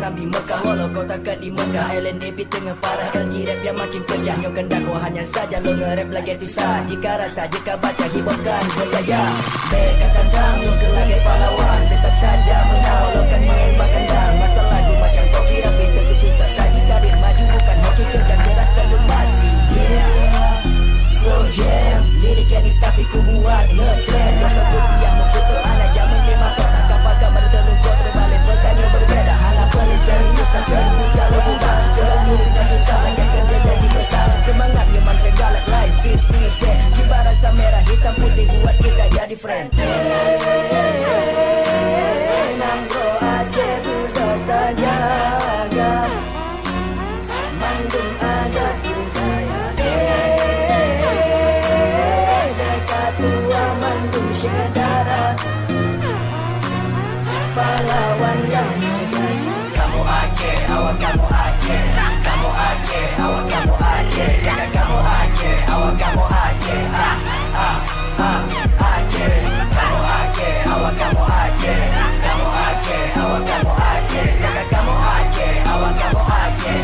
serambi Mekah, walau kau takkan di Mekah. LNDP tengah parah, LG rap yang makin pecah. Nyok kendak kau hanya saja lo nge-rap lagi tu sah. Jika rasa, jika baca hibahkan berjaya. Beka kandang, lo ke lagi pahlawan. Tetap saja menyalahkan main bakandang. Masa lagu macam kau kira pintu susah saji. Karir maju bukan hoki, kerja keras terlalu masih. Yeah, slow jam, lirik yang tapi ku buat nge-trend. Masa tu yang mengkutuk anak zaman 5 tahun. Kapal kamar terlungkot terbalik bertanya berbeda. Hal paling serius tak serius kalau bukan. Jalan lirik tak susah, yang kerja jadi besar. Semangat nyaman kegalak live 50 cent. Kibar rasa merah hitam putih buat kita jadi friend. Nangro Aceh budak tak jaga, Bandung adat budaya. Dekat tua Bandung saudara, pahlawan yang tegas. Kamu Aceh, awak kamu Aceh. Kamu Aceh, awak kamu Aceh. Kakak kamu Aceh, awak kamu Aceh. Aceh. Kamu Aceh, awak kamu Aceh. Kamu Aceh, awak kamu Aceh. Kakak kamu Aceh, awak kamu Aceh.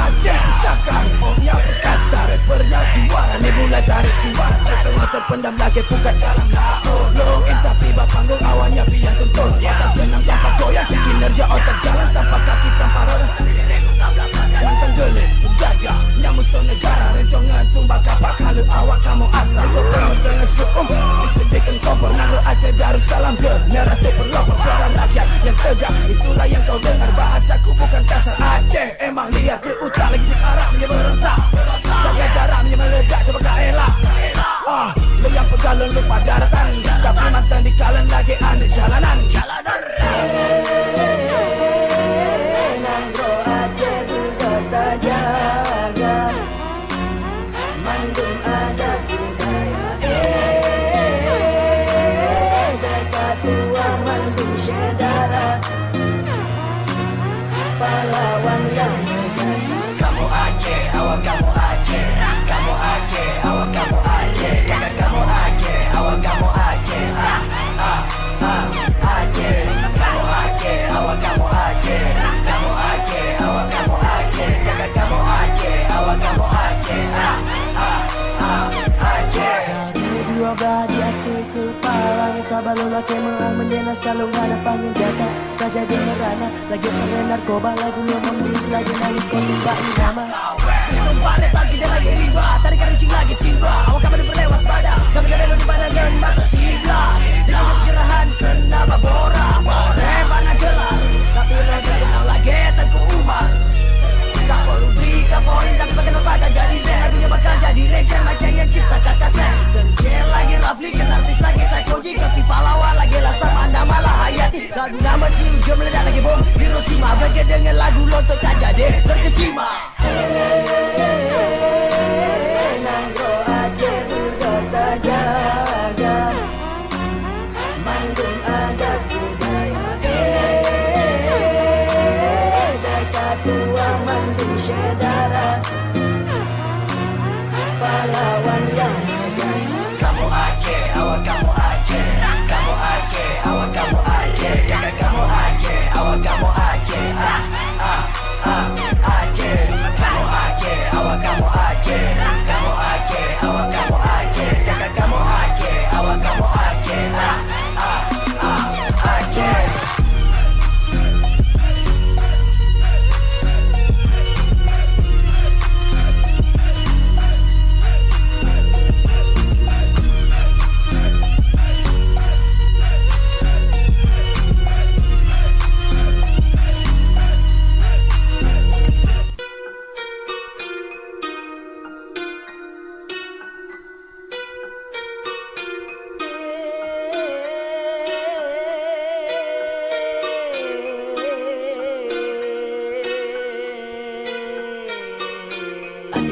Aceh pusaka hip-hopnya perkasa, rappernya juara. Ni mulai dari suara setengah terpendam lagi bukan dalam laut. Tapi bak panggung awalnya biar tuntun. Atas senam tanpa goyang, kinerja otak jalan tanpa kaki tanpa roda. Mantan gelit, penjajah, nyamusuh negara. Rencong ngantung bakal kalau awak kamu asal. Kamu tengah suum, disediakan kompor. Nangro Aceh Darussalam, generasi pelopor. Suara rakyat yang tegak, itulah yang kau dengar. Bahasaku bukan kasar. Aceh emang liar ke utara, lagi di arah menyeberontak. Jaga jarak meledak, coba kak elak. Lo yang pegalon lupa daratan, tapi mantan di kalian lagi aneh jalanan. Nangro Aceh budak tak jaga, Bandung adat budaya. Dekat tua Bandung saudara, pahlawan yang tegas. Kamu Aceh, awak kamu Aceh. Kamu Aceh, awak kamu Aceh. Kakak kamu Aceh, awak kamu Aceh. Aceh. Kamu Aceh, awak kamu Aceh. Kamu Aceh, awak kamu Aceh. Kakak kamu Aceh, awak kamu Aceh. Aceh. Dua belah di hati kepala, sabar lo laki menang menjenas kalau nggak ada panggung jata. Tak jadi merana, lagi pakai narkoba, lagu lo membis, lagi nangis kau timbak nama. Hitung balik pagi dia lagi riba, tarik karucing lagi simba. Awak kapan diperlewas pada, sampai jadi lo di badan dan mata sibla. Dilanjut kerahan kena babora, mana gelar, tapi lo kenal lagi Tengku Umar. Tak perlu beli poin, tapi pakai nota gak jadi band. Lagunya bakal jadi legend, macam yang cipta kakak sen. Kencel lagi Rafli, ken artis lagi Psychoji. Kopi pahlawan lagi lah sama anda malah hayati. Lagu nama si Ujung meledak lagi bom Hiroshima. Baca dengan lagu lontok tak jadi terkesima. Nangro Aceh budak tak jaga, Bandung adat budaya. Dekat tua Bandung saudara, pahlawan yang tegas. Kamu Aceh, awak kamu Aceh. Kamu Aceh, awak kamu Aceh. Kakak kamu Aceh, awak kamu Aceh. Aceh. Kamu Aceh, awak kamu Aceh. Kamu Aceh, awak kamu Aceh. Kakak kamu Aceh, awak kamu Aceh. Aceh.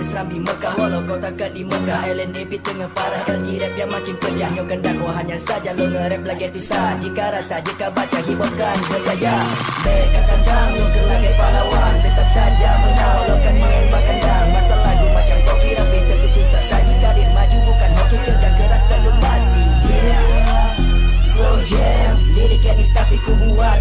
Serambi Mekah, walau kau takkan di Mekah. LNDP tengah parah, LG rap yang makin pecah. Nyok kendak kau hanya saja lo nge-rap lagi tu sah. Jika rasa, jika baca hibahkan berjaya. Beka kandang, lo ke lagi pahlawan. Tetap saja menyalahkan main bakandang. Masa lagu macam kau kira pintu susah saji. Karir maju bukan hoki, kerja keras terlalu masih. Yeah, slow jam, lirik yang tapi ku buat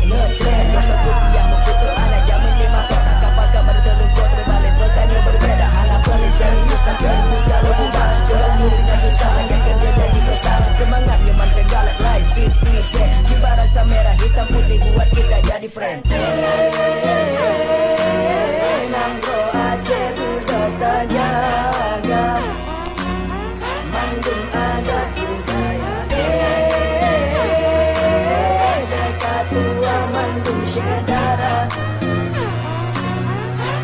manggung adat budaya. Dekat tua manggung syedara,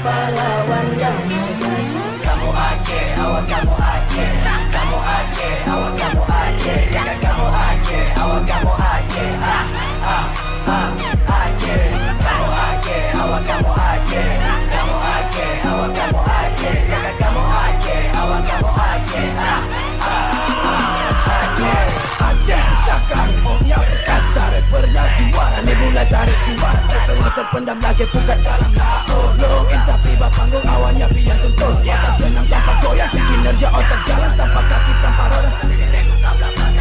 pahlawan yang tegas. Kamu Aceh, awak kamu Aceh. Kamu Aceh, awak kamu Aceh. Kakak kamu Aceh, awak kamu Aceh. Aceh. Kamu Aceh, awak kamu Aceh. Kamu Aceh, awak kamu Aceh. Kakak kamu Aceh, awak kamu Aceh. Aceh. Aceh pusaka harimaunya perkasa. Rappernya juara ni mulai tarik suara. Tengah terpendam lagi bukan dalam laut. Login tapi panggung awalnya biar tuntut. Atas senang tanpa goyang, kinerja otak jalan tanpa kaki tanpa roda.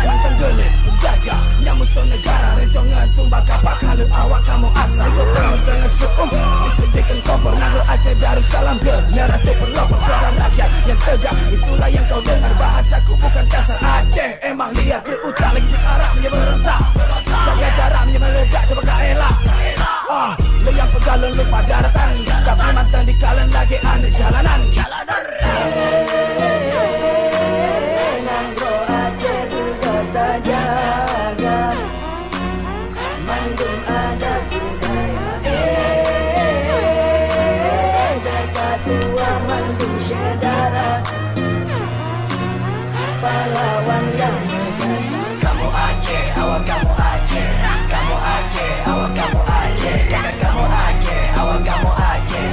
Mantan gelit, penjajah, nyamusuh negara. Rencongan tumbak kapak kalau awak kamu asal. Kau tengah suum, disajikan kompor. Nanggu Aceh Darussalam, generasi perlopor. Suara rakyat yang tegak, itulah yang kau dengar. Bahasaku bukan kasar. Aceh emang liar ke utara, lagi arah menyeberontak. Jaga jarak meledak coba tak elak. Leyang pegalon lupa daratan, tapi mantan di kalan lagi aneh jalanan. Nangro Aceh juga tak jaga, manggung adat budaya. Dekat tua manggung syedara, pahlawan yang tegas. Kamu Aceh, awak kamu Aceh. Kamu Aceh, awak kamu Aceh. Kakak kamu Aceh, awak kamu Aceh.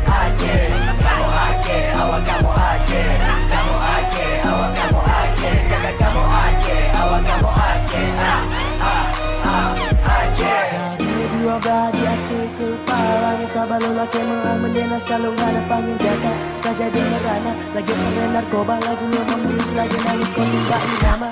Aceh. Kamu Aceh, awak kamu Aceh. Kamu Aceh, awak kamu Aceh. Kakak kamu Aceh, awak kamu Aceh. Aceh. Jadi dua belah di hati kepala, sabar lelaki mengang menjenas kalau nggak ada panggung jaga. Tak jadi merana, lagi pakai narkoba, lagi ngomong bis, lagi nangis kau tiba nama.